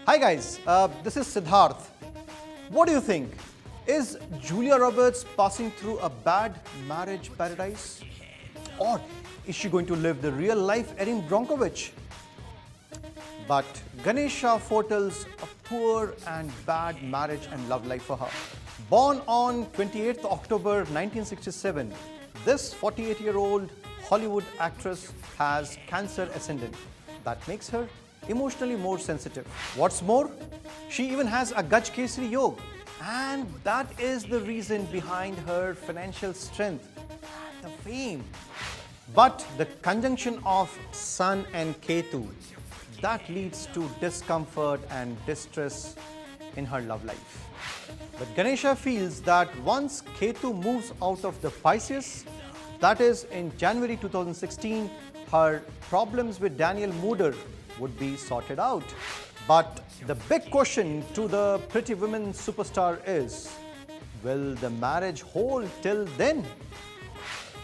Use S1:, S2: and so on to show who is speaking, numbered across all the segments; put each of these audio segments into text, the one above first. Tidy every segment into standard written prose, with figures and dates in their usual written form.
S1: Hi guys, this is Siddharth. What do you think? Is Julia Roberts passing through a bad marriage paradise? Or is she going to live the real life Erin Brockovich? But Ganesha foretells a poor and bad marriage and love life for her. Born on 28th October 1967, this 48-year-old Hollywood actress has Cancer ascendant. That makes her emotionally more sensitive. What's more, she even has a Gaj Kesari Yoga, and that is the reason behind her financial strength and the fame. But the conjunction of Sun and Ketu, that leads to discomfort and distress in her love life. But Ganesha feels that once Ketu moves out of the Pisces, that is in January 2016, her problems with Daniel Mooder would be sorted out. But the big question to the Pretty Women superstar is, will the marriage hold till then?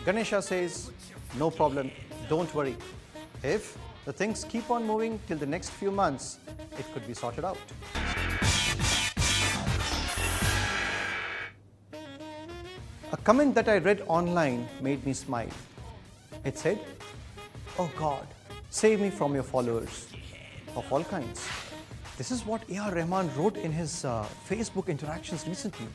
S1: Ganesha says, no problem, don't worry. If the things keep on moving till the next few months, it could be sorted out. A comment that I read online made me smile. It said, "Oh God, save me from your followers of all kinds." This is what A.R. Rahman wrote in his Facebook interactions recently.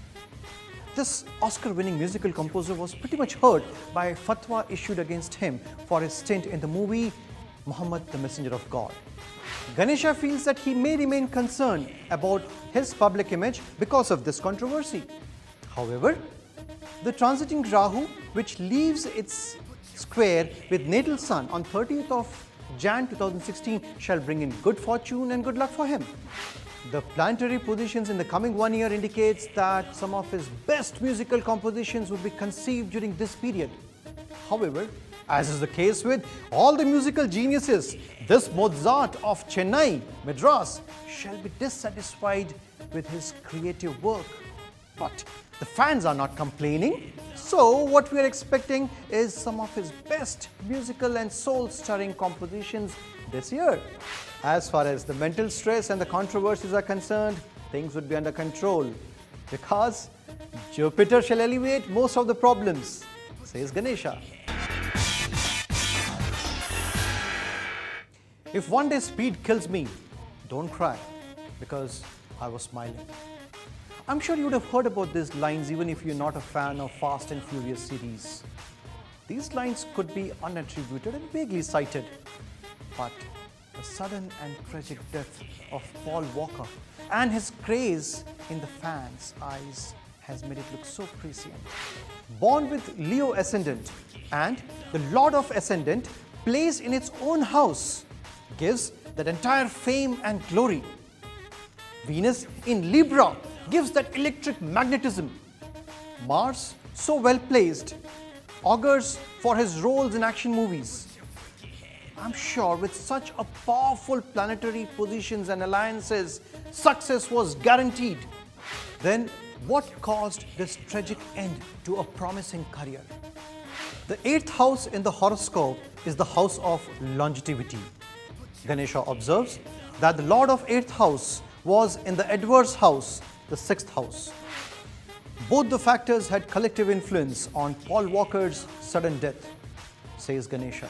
S1: This Oscar-winning musical composer was pretty much hurt by a fatwa issued against him for his stint in the movie Muhammad the Messenger of God. Ganesha feels that he may remain concerned about his public image because of this controversy. However, the transiting Rahu, which leaves its square with natal sun on 30th of Jan 2016, shall bring in good fortune and good luck for him. The planetary positions in the coming 1 year indicates that some of his best musical compositions would be conceived during this period. However, as is the case with all the musical geniuses, this Mozart of Chennai, Madras, shall be dissatisfied with his creative work. But the fans are not complaining, so what we are expecting is some of his best musical and soul-stirring compositions this year. As far as the mental stress and the controversies are concerned, things would be under control because Jupiter shall alleviate most of the problems, says Ganesha. If one day speed kills me, don't cry because I was smiling. I'm sure you would have heard about these lines even if you're not a fan of Fast and Furious series. These lines could be unattributed and vaguely cited, but the sudden and tragic death of Paul Walker and his craze in the fans' eyes has made it look so prescient. Born with Leo ascendant and the Lord of Ascendant placed in its own house gives that entire fame and glory. Venus in Libra gives that electric magnetism. Mars, so well placed, augurs for his roles in action movies. I'm sure with such a powerful planetary positions and alliances, success was guaranteed. Then what caused this tragic end to a promising career? The 8th house in the horoscope is the house of longevity. Ganesha observes that the Lord of 8th house was in the adverse house, the 6th house. Both the factors had collective influence on Paul Walker's sudden death, says Ganesha.